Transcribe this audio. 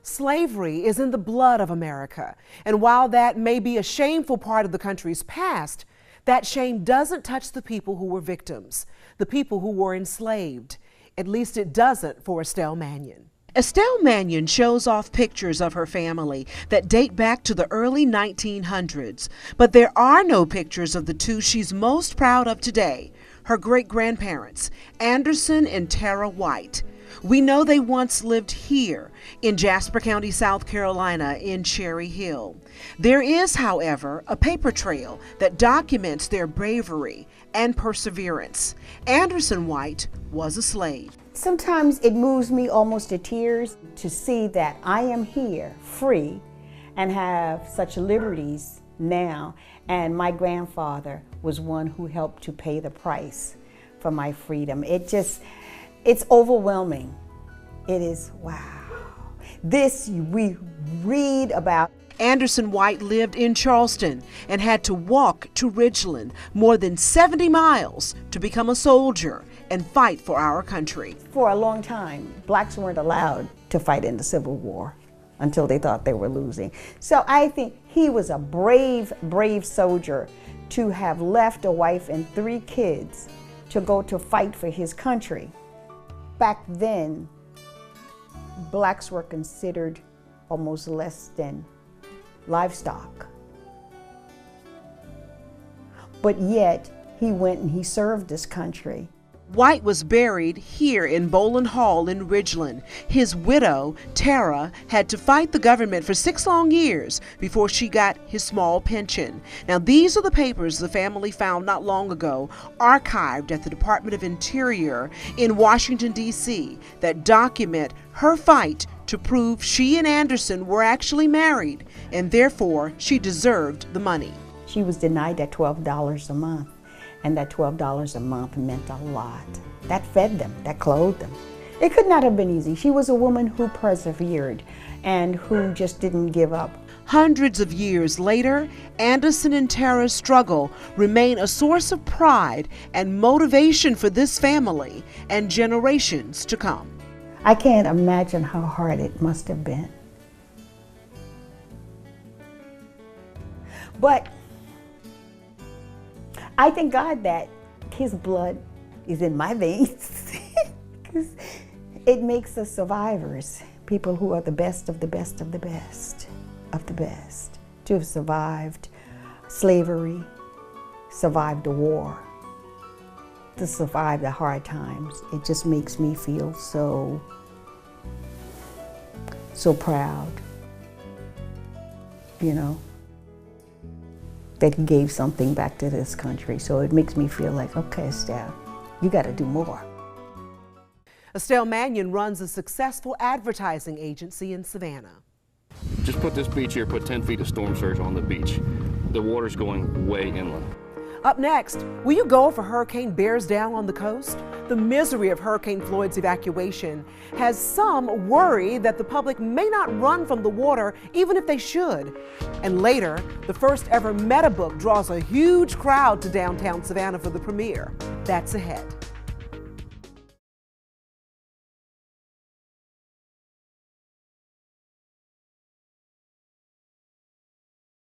Slavery is in the blood of America, and while that may be a shameful part of the country's past, that shame doesn't touch the people who were victims, the people who were enslaved. At least it doesn't for Estelle Mannion. Estelle Mannion shows off pictures of her family that date back to the early 1900s, but there are no pictures of the two she's most proud of today, her great-grandparents, Anderson and Tara White. We know they once lived here in Jasper County, South Carolina, in Cherry Hill. There is, however, a paper trail that documents their bravery and perseverance. Anderson White was a slave. Sometimes it moves me almost to tears to see that I am here free and have such liberties now, and my grandfather was one who helped to pay the price for my freedom. It's overwhelming. It is, wow. This we read about. Anderson White lived in Charleston and had to walk to Ridgeland more than 70 miles to become a soldier and fight for our country. For a long time, blacks weren't allowed to fight in the Civil War until they thought they were losing. So I think he was a brave, brave soldier to have left a wife and 3 kids to go to fight for his country. Back then, blacks were considered almost less than livestock. But yet, he went and he served this country. White was buried here in Boland Hall in Ridgeland. His widow, Tara, had to fight the government for 6 long years before she got his small pension. Now, these are the papers the family found not long ago, archived at the Department of Interior in Washington, D.C., that document her fight to prove she and Anderson were actually married, and therefore she deserved the money. She was denied that $12 a month. And that $12 a month meant a lot. That fed them, that clothed them. It could not have been easy. She was a woman who persevered and who just didn't give up. Hundreds of years later, Anderson and Tara's struggle remain a source of pride and motivation for this family and generations to come. I can't imagine how hard it must have been. But I thank God that his blood is in my veins because it makes us survivors, people who are the best of the best of the best of the best, to have survived slavery, survived the war, to survive the hard times. It just makes me feel so proud, you know, that he gave something back to this country. So it makes me feel like, okay, Estelle, you got to do more. Estelle Mannion runs a successful advertising agency in Savannah. Just put this beach here, put 10 feet of storm surge on the beach. The water's going way inland. Up next, will you go if a hurricane bears down on the coast? The misery of Hurricane Floyd's evacuation has some worry that the public may not run from the water even if they should. And later, the first ever Meta book draws a huge crowd to downtown Savannah for the premiere. That's ahead.